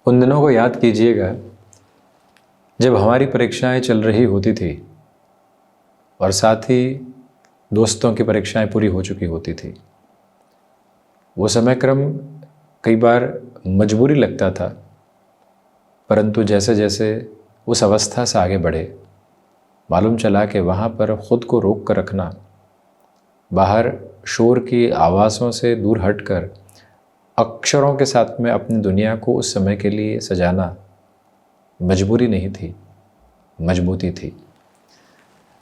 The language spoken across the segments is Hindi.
उन दिनों को याद कीजिएगा जब हमारी परीक्षाएं चल रही होती थी और साथ ही दोस्तों की परीक्षाएं पूरी हो चुकी होती थी। वो समय क्रम कई बार मजबूरी लगता था, परंतु जैसे जैसे उस अवस्था से आगे बढ़े मालूम चला कि वहाँ पर ख़ुद को रोक कर रखना, बाहर शोर की आवाज़ों से दूर हटकर अक्षरों के साथ में अपनी दुनिया को उस समय के लिए सजाना मजबूरी नहीं थी, मजबूती थी।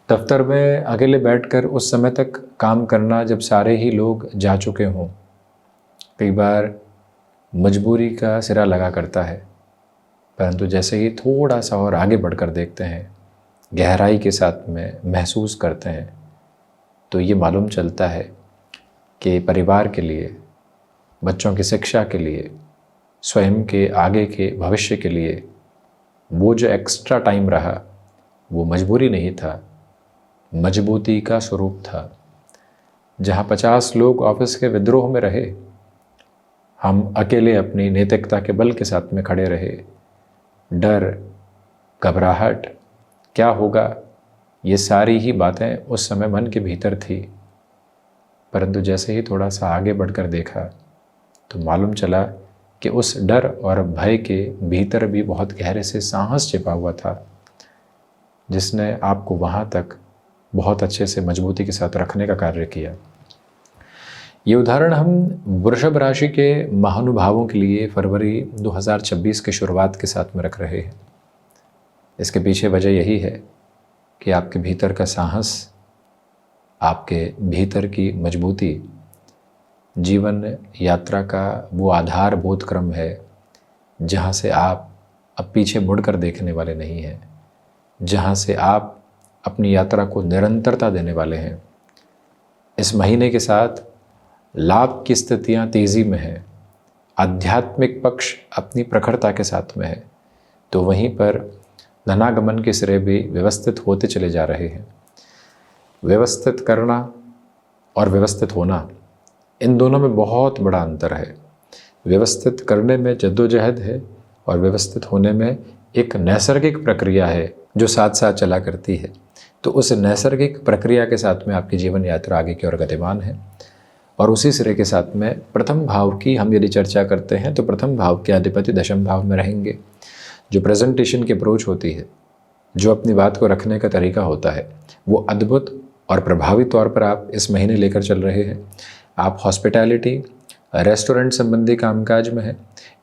दफ्तर में अकेले बैठकर उस समय तक काम करना जब सारे ही लोग जा चुके हों, कई बार मजबूरी का सिरा लगा करता है। परंतु जैसे ही थोड़ा सा और आगे बढ़कर देखते हैं, गहराई के साथ में महसूस करते हैं, तो ये मालूम चलता है कि परिवार के लिए, बच्चों की शिक्षा के लिए, स्वयं के आगे के भविष्य के लिए वो जो एक्स्ट्रा टाइम रहा वो मजबूरी नहीं था, मजबूती का स्वरूप था। जहाँ 50 लोग ऑफिस के विद्रोह में रहे, हम अकेले अपनी नैतिकता के बल के साथ में खड़े रहे। डर, घबराहट, क्या होगा, ये सारी ही बातें उस समय मन के भीतर थी। परंतु जैसे ही थोड़ा सा आगे बढ़कर देखा तो मालूम चला कि उस डर और भय के भीतर भी बहुत गहरे से साहस छिपा हुआ था, जिसने आपको वहाँ तक बहुत अच्छे से मजबूती के साथ रखने का कार्य किया। ये उदाहरण हम वृषभ राशि के महानुभावों के लिए फरवरी 2026 के शुरुआत के साथ में रख रहे हैं। इसके पीछे वजह यही है कि आपके भीतर का साहस, आपके भीतर की मजबूती जीवन यात्रा का वो आधारभूत क्रम है जहाँ से आप अब पीछे मुड़कर देखने वाले नहीं हैं, जहाँ से आप अपनी यात्रा को निरंतरता देने वाले हैं। इस महीने के साथ लाभ की स्थितियाँ तेज़ी में हैं, आध्यात्मिक पक्ष अपनी प्रखरता के साथ में है, तो वहीं पर धनागमन के सिरे भी व्यवस्थित होते चले जा रहे हैं। व्यवस्थित करना और व्यवस्थित होना, इन दोनों में बहुत बड़ा अंतर है। व्यवस्थित करने में जद्दोजहद है और व्यवस्थित होने में एक नैसर्गिक प्रक्रिया है जो साथ साथ चला करती है। तो उस नैसर्गिक प्रक्रिया के साथ में आपकी जीवन यात्रा आगे की ओर गतिमान है। और उसी सिरे के साथ में प्रथम भाव की हम यदि चर्चा करते हैं तो प्रथम भाव के अधिपति दशम भाव में रहेंगे। जो प्रेजेंटेशन की अप्रोच होती है, जो अपनी बात को रखने का तरीका होता है, वो अद्भुत और प्रभावी तौर पर आप इस महीने लेकर चल रहे हैं। आप हॉस्पिटैलिटी, रेस्टोरेंट संबंधी कामकाज में है,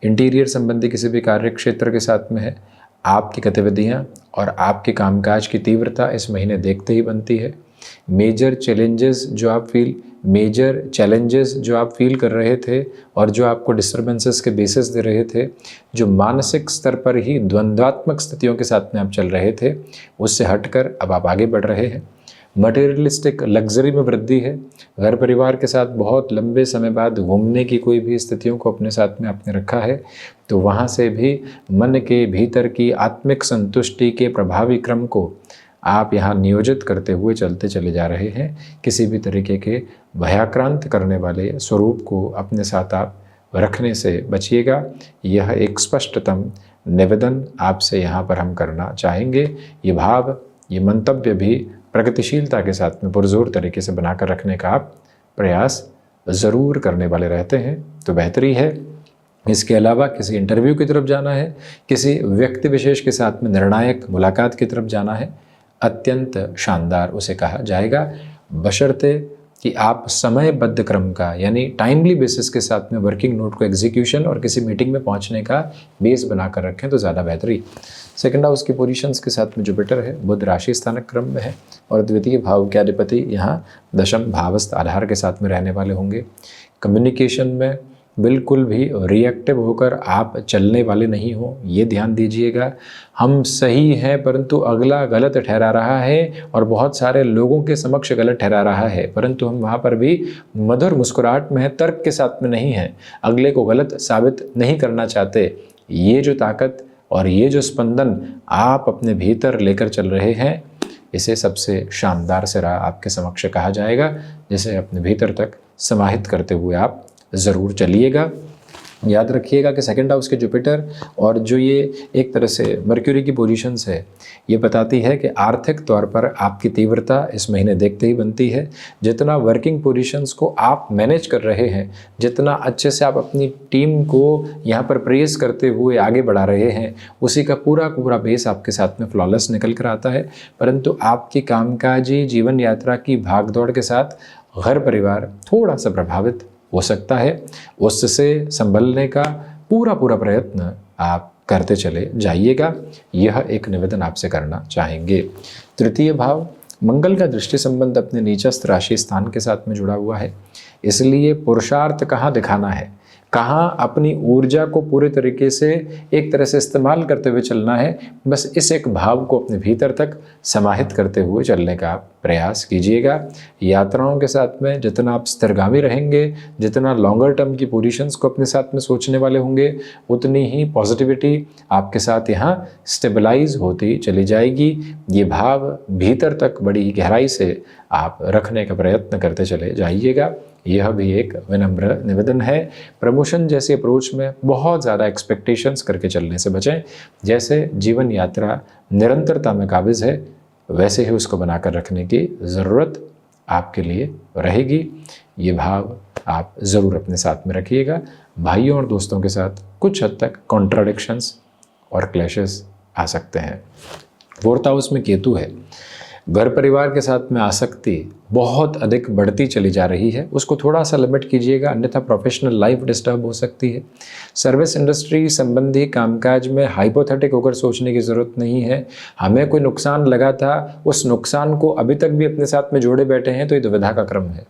इंटीरियर संबंधी किसी भी कार्य क्षेत्र के साथ में है, आपकी गतिविधियाँ और आपके कामकाज की तीव्रता इस महीने देखते ही बनती है। मेजर चैलेंजेस जो आप फील कर रहे थे और जो आपको डिस्टर्बेंसेस के बेसिस दे रहे थे, जो मानसिक स्तर पर ही द्वंद्वात्मक स्थितियों के साथ में आप चल रहे थे, उससे हटकर अब आप आगे बढ़ रहे हैं। मटेरियलिस्टिक लग्जरी में वृद्धि है। घर परिवार के साथ बहुत लंबे समय बाद घूमने की कोई भी स्थितियों को अपने साथ में आपने रखा है, तो वहाँ से भी मन के भीतर की आत्मिक संतुष्टि के प्रभावी क्रम को आप यहाँ नियोजित करते हुए चलते चले जा रहे हैं। किसी भी तरीके के भयाक्रांत करने वाले स्वरूप को अपने साथ आप रखने से बचिएगा। यह एक स्पष्टतम निवेदन आपसे यहाँ पर हम करना चाहेंगे। ये भाव, ये मंतव्य भी प्रगतिशीलता के साथ में पुरजोर तरीके से बनाकर रखने का आप प्रयास ज़रूर करने वाले रहते हैं, तो बेहतरी है। इसके अलावा किसी इंटरव्यू की तरफ जाना है, किसी व्यक्ति विशेष के साथ में निर्णायक मुलाकात की तरफ जाना है, अत्यंत शानदार उसे कहा जाएगा, बशर्ते कि आप समयबद्ध क्रम का यानी टाइमली बेसिस के साथ में वर्किंग नोट को एग्जीक्यूशन और किसी मीटिंग में पहुंचने का बेस बनाकर रखें तो ज़्यादा बेहतरी। सेकंड हाउस की पोजीशंस के साथ में जुपिटर है, बुध राशि स्थानक क्रम में है और द्वितीय भाव के अधिपति यहाँ दशम भावस्थ आधार के साथ में रहने वाले होंगे। कम्युनिकेशन में बिल्कुल भी रिएक्टिव होकर आप चलने वाले नहीं हो, ये ध्यान दीजिएगा। हम सही हैं परंतु अगला गलत ठहरा रहा है और बहुत सारे लोगों के समक्ष गलत ठहरा रहा है, परंतु हम वहाँ पर भी मधुर मुस्कुराहट में है, तर्क के साथ में नहीं है, अगले को गलत साबित नहीं करना चाहते। ये जो ताकत और ये जो स्पंदन आप अपने भीतर लेकर चल रहे हैं, इसे सबसे शानदार सिरा आपके समक्ष कहा जाएगा, जिसे अपने भीतर तक समाहित करते हुए आप ज़रूर चलिएगा। याद रखिएगा कि सेकंड हाउस के जुपिटर और जो ये एक तरह से मर्क्यूरी की पोजीशंस है, ये बताती है कि आर्थिक तौर पर आपकी तीव्रता इस महीने देखते ही बनती है। जितना वर्किंग पोजीशंस को आप मैनेज कर रहे हैं, जितना अच्छे से आप अपनी टीम को यहाँ पर प्रेस करते हुए आगे बढ़ा रहे हैं, उसी का पूरा पूरा बेस आपके साथ में फ्लॉलेस निकल कर आता है। परंतु आपकी कामकाजी जीवन यात्रा की भागदौड़ के साथ घर परिवार थोड़ा सा प्रभावित हो सकता है। उससे संभलने का पूरा प्रयत्न आप करते चले जाइएगा। यह एक निवेदन आपसे करना चाहेंगे। तृतीय भाव मंगल का दृष्टि संबंध अपने नीचस्थ राशि स्थान के साथ में जुड़ा हुआ है, इसलिए पुरुषार्थ कहाँ दिखाना है, कहाँ अपनी ऊर्जा को पूरे तरीके से एक तरह से इस्तेमाल करते हुए चलना है, बस इस एक भाव को अपने भीतर तक समाहित करते हुए चलने का प्रयास कीजिएगा। यात्राओं के साथ में जितना आप स्थिरगामी रहेंगे, जितना लॉन्गर टर्म की पोजीशंस को अपने साथ में सोचने वाले होंगे, उतनी ही पॉजिटिविटी आपके साथ यहाँ स्टेबलाइज होती चली जाएगी। ये भाव भीतर तक बड़ी गहराई से आप रखने का प्रयत्न करते चले जाइएगा। यह भी एक विनम्र निवेदन है। प्रमोशन जैसी अप्रोच में बहुत ज़्यादा एक्सपेक्टेशंस करके चलने से बचें। जैसे जीवन यात्रा निरंतरता में काबिज़ है, वैसे ही उसको बनाकर रखने की ज़रूरत आपके लिए रहेगी। ये भाव आप ज़रूर अपने साथ में रखिएगा। भाइयों और दोस्तों के साथ कुछ हद तक कॉन्ट्राडिक्शंस और क्लैशेस आ सकते हैं। फोर्थ हाउस में केतु है। घर परिवार के साथ में आसक्ति बहुत अधिक बढ़ती चली जा रही है, उसको थोड़ा सा लिमिट कीजिएगा, अन्यथा प्रोफेशनल लाइफ डिस्टर्ब हो सकती है। सर्विस इंडस्ट्री संबंधी कामकाज में हाइपोथेटिक होकर सोचने की ज़रूरत नहीं है। हमें कोई नुकसान लगा था, उस नुकसान को अभी तक भी अपने साथ में जोड़े बैठे हैं, तो ये दुविधा का क्रम है।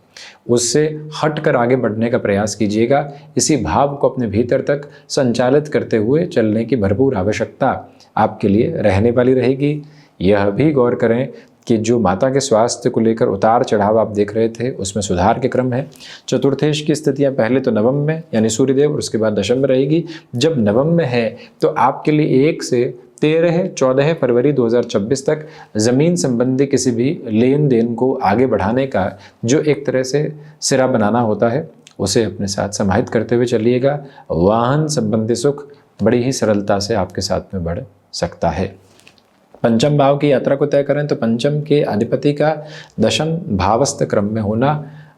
उससे हट कर आगे बढ़ने का प्रयास कीजिएगा। इसी भाव को अपने भीतर तक संचालित करते हुए चलने की भरपूर आवश्यकता आपके लिए रहने वाली रहेगी। यह भी गौर करें कि जो माता के स्वास्थ्य को लेकर उतार चढ़ाव आप देख रहे थे, उसमें सुधार के क्रम है। चतुर्थेश की स्थितियां पहले तो नवम में यानी सूर्यदेव और उसके बाद दशम में रहेगी। जब नवम में है तो आपके लिए 1 से 14 फरवरी 2026 तक ज़मीन संबंधी किसी भी लेन देन को आगे बढ़ाने का जो एक तरह से सिरा बनाना होता है, उसे अपने साथ समाहित करते हुए चलिएगा। वाहन संबंधी सुख बड़ी ही सरलता से आपके साथ में बढ़ सकता है। पंचम भाव की यात्रा को तय करें तो पंचम के अधिपति का दशम भावस्थ क्रम में होना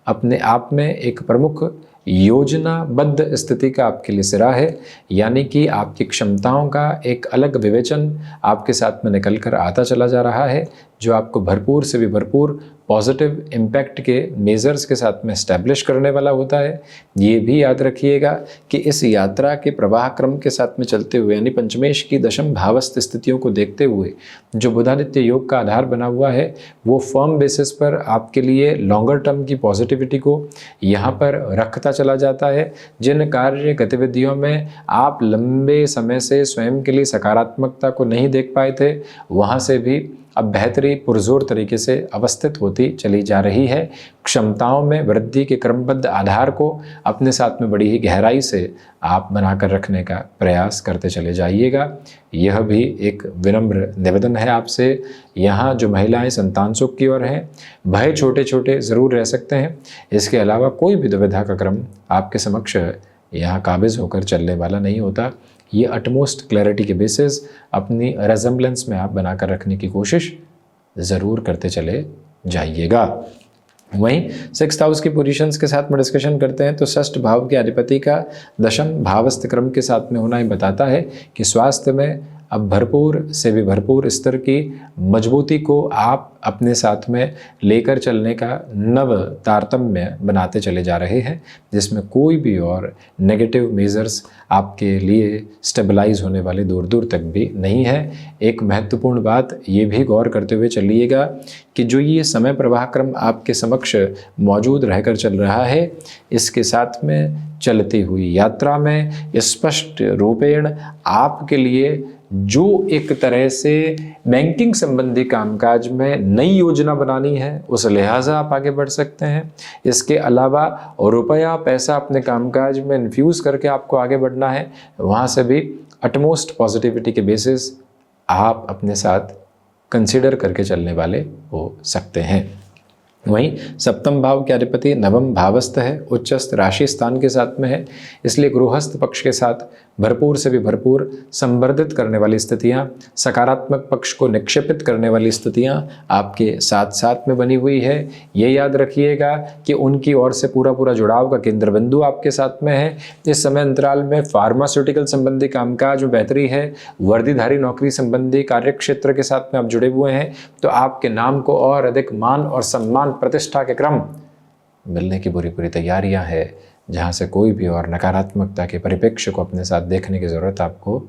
अपने आप में एक प्रमुख योजनाबद्ध स्थिति का आपके लिए सिरा है, यानी कि आपकी क्षमताओं का एक अलग विवेचन आपके साथ में निकल कर आता चला जा रहा है, जो आपको भरपूर से भी भरपूर पॉजिटिव इम्पैक्ट के मेजर्स के साथ में इस्टेब्लिश करने वाला होता है। ये भी याद रखिएगा कि इस यात्रा के प्रवाह क्रम के साथ में चलते हुए यानी पंचमेश की दशम भावस्थ स्थितियों को देखते हुए जो बुधादित्य योग का आधार बना हुआ है, वो फर्म बेसिस पर आपके लिए लॉन्गर टर्म की पॉजिटिविटी को यहाँ पर रखता चला जाता है। जिन कार्य गतिविधियों में आप लंबे समय से स्वयं के लिए सकारात्मकता को नहीं देख पाए थे, वहाँ से भी अब बेहतरी पुरजोर तरीके से अवस्थित होती चली जा रही है। क्षमताओं में वृद्धि के क्रमबद्ध आधार को अपने साथ में बड़ी ही गहराई से आप बनाकर रखने का प्रयास करते चले जाइएगा। यह भी एक विनम्र निवेदन है आपसे। यहाँ जो महिलाएं संतान सुख की ओर हैं, भय छोटे छोटे ज़रूर रह सकते हैं, इसके अलावा कोई भी दुविधा का क्रम आपके समक्ष यहाँ काबिज होकर चलने वाला नहीं होता। ये अटमोस्ट क्लैरिटी के बेसिस अपनी रेजेम्बलेंस में आप बनाकर रखने की कोशिश ज़रूर करते चले जाइएगा। वहीं 6th हाउस की पोजीशंस के साथ में डिस्कशन करते हैं तो षष्ठ भाव के अधिपति का दशम भावस्थ क्रम के साथ में होना ही बताता है कि स्वास्थ्य में अब भरपूर से भी भरपूर स्तर की मजबूती को आप अपने साथ में लेकर चलने का नव तारतम्य बनाते चले जा रहे हैं, जिसमें कोई भी और नेगेटिव मेजर्स आपके लिए स्टेबलाइज होने वाले दूर दूर तक भी नहीं है। एक महत्वपूर्ण बात ये भी गौर करते हुए चलिएगा कि जो ये समय प्रवाह क्रम आपके समक्ष मौजूद रहकर चल रहा है, इसके साथ में चलती हुई यात्रा में स्पष्ट रूपेण आपके लिए जो एक तरह से बैंकिंग संबंधी कामकाज में नई योजना बनानी है, उस लिहाजा आप आगे बढ़ सकते हैं। इसके अलावा रुपया पैसा अपने कामकाज में इन्फ्यूज़ करके आपको आगे बढ़ना है, वहाँ से भी अटमोस्ट पॉजिटिविटी के बेसिस आप अपने साथ कंसिडर करके चलने वाले हो सकते हैं। वहीं सप्तम भाव के अधिपति नवम भावस्थ है, उच्चस्थ राशि स्थान के साथ में है, इसलिए गृहस्थ पक्ष के साथ भरपूर से भी भरपूर संवर्धित करने वाली स्थितियां, सकारात्मक पक्ष को निक्षेपित करने वाली स्थितियां आपके साथ साथ में बनी हुई है। ये याद रखिएगा कि उनकी ओर से पूरा पूरा जुड़ाव का केंद्र बिंदु आपके साथ में है। इस समय अंतराल में फार्मास्यूटिकल संबंधी कामकाज में बेहतरी है। वर्दीधारी नौकरी संबंधी कार्य क्षेत्र के साथ में आप जुड़े हुए हैं तो आपके नाम को और अधिक मान और सम्मान प्रतिष्ठा के क्रम मिलने की पूरी पूरी तैयारियां है, जहां से कोई भी और नकारात्मकता के परिप्रेक्ष्य को अपने साथ देखने की ज़रूरत आपको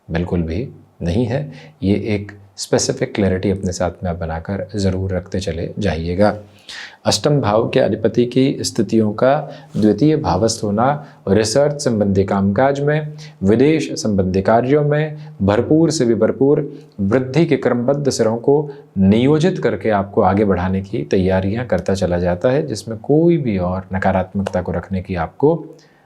बिल्कुल भी नहीं है। ये एक स्पेसिफिक क्लैरिटी अपने साथ में आप बनाकर ज़रूर रखते चले जाइएगा। अष्टम भाव के अधिपति की स्थितियों का द्वितीय भावस्थ होना रिसर्च संबंधी कामकाज में, विदेश संबंधी कार्यों में भरपूर से भी भरपूर वृद्धि के क्रमबद्ध सिरों को नियोजित करके आपको आगे बढ़ाने की तैयारियां करता चला जाता है, जिसमें कोई भी और नकारात्मकता को रखने की आपको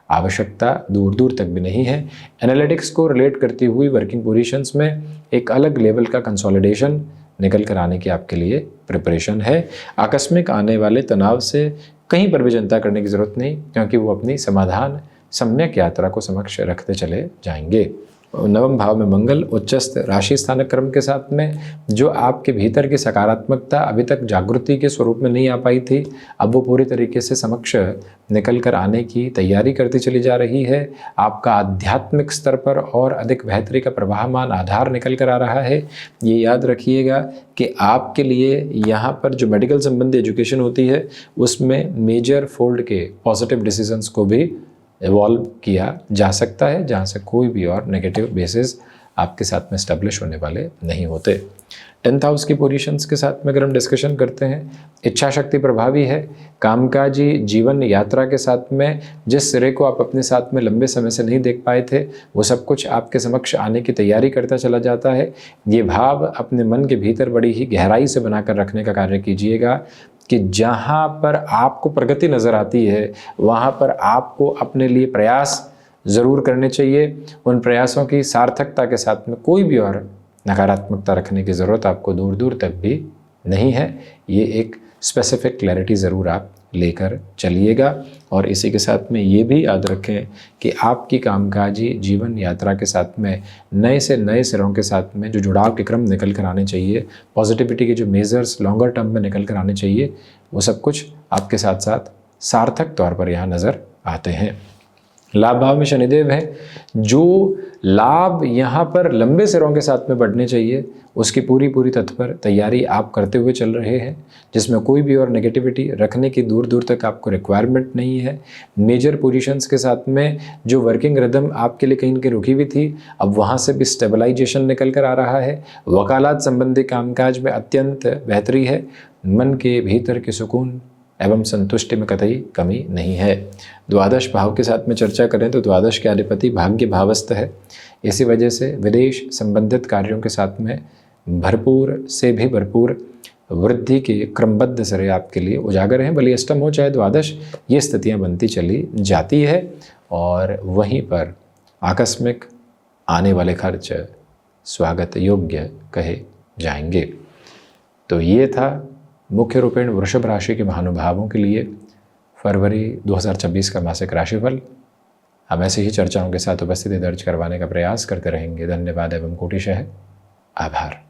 आवश्यकता दूर दूर तक भी नहीं है। एनालिटिक्स को रिलेट करती हुई वर्किंग पोजीशंस में एक अलग लेवल का कंसोलिडेशन निकल कर आने की आपके लिए प्रिपरेशन है। आकस्मिक आने वाले तनाव से कहीं पर भी चिंता करने की ज़रूरत नहीं, क्योंकि वो अपनी समाधान सम्यक यात्रा को समक्ष रखते चले जाएंगे। नवम भाव में मंगल उच्चस्थ राशि स्थानक क्रम के साथ में, जो आपके भीतर की सकारात्मकता अभी तक जागृति के स्वरूप में नहीं आ पाई थी, अब वो पूरी तरीके से समक्ष निकल कर आने की तैयारी करती चली जा रही है। आपका आध्यात्मिक स्तर पर और अधिक बेहतरी का प्रवाहमान आधार निकल कर आ रहा है। ये याद रखिएगा कि आपके लिए यहाँ पर जो मेडिकल संबंधी एजुकेशन होती है उसमें मेजर फोल्ड के पॉजिटिव डिसीजंस को भी इवॉल्व किया जा सकता है, जहाँ से कोई भी और नेगेटिव बेसिस आपके साथ में स्टैब्लिश होने वाले नहीं होते। 10th हाउस की पोजीशंस के साथ में अगर हम डिस्कशन करते हैं, इच्छा शक्ति प्रभावी है। कामकाजी जीवन यात्रा के साथ में जिस सिरे को आप अपने साथ में लंबे समय से नहीं देख पाए थे, वो सब कुछ आपके समक्ष आने की तैयारी करता चला जाता है। ये भाव अपने मन के भीतर बड़ी ही गहराई से बनाकर रखने का कार्य कीजिएगा कि जहाँ पर आपको प्रगति नज़र आती है वहाँ पर आपको अपने लिए प्रयास ज़रूर करने चाहिए। उन प्रयासों की सार्थकता के साथ में कोई भी और नकारात्मकता रखने की ज़रूरत आपको दूर दूर तक भी नहीं है। ये एक स्पेसिफिक क्लैरिटी ज़रूर आप लेकर चलिएगा। और इसी के साथ में ये भी याद रखें कि आपकी कामकाजी जीवन यात्रा के साथ में नए से नए सिरों के साथ में जो जुड़ाव के क्रम निकल कर आने चाहिए, पॉजिटिविटी के जो मेजर्स लॉन्गर टर्म में निकल कर आने चाहिए, वो सब कुछ आपके साथ साथ सार्थक तौर पर यहाँ नज़र आते हैं। लाभ भाव में शनिदेव है। जो लाभ यहाँ पर लंबे सिरों के साथ में बढ़ने चाहिए उसकी पूरी पूरी तत्पर तैयारी आप करते हुए चल रहे हैं, जिसमें कोई भी और नेगेटिविटी रखने की दूर दूर तक आपको रिक्वायरमेंट नहीं है। मेजर पोजीशंस के साथ में जो वर्किंग रिदम आपके लिए कहीं न कहीं रुकी हुई थी, अब वहाँ से भी स्टेबलाइजेशन निकल कर आ रहा है। वकालत संबंधी कामकाज में अत्यंत बेहतरी है। मन के भीतर के सुकून एवं संतुष्टि में कतई कमी नहीं है। द्वादश भाव के साथ में चर्चा करें तो द्वादश के अधिपति भाग्य भावस्थ है। इसी वजह से विदेश संबंधित कार्यों के साथ में भरपूर से भी भरपूर वृद्धि के क्रमबद्ध सिरे आपके लिए उजागर हैं। भले अष्टम हो चाहे द्वादश, ये स्थितियां बनती चली जाती है। और वहीं पर आकस्मिक आने वाले खर्च स्वागत योग्य कहे जाएंगे। तो ये था मुख्य रूपेण वृषभ राशि के महानुभावों के लिए फरवरी 2026 का मासिक राशिफल। हम ऐसे ही चर्चाओं के साथ उपस्थिति दर्ज करवाने का प्रयास करते रहेंगे। धन्यवाद एवं कोटिशः आभार।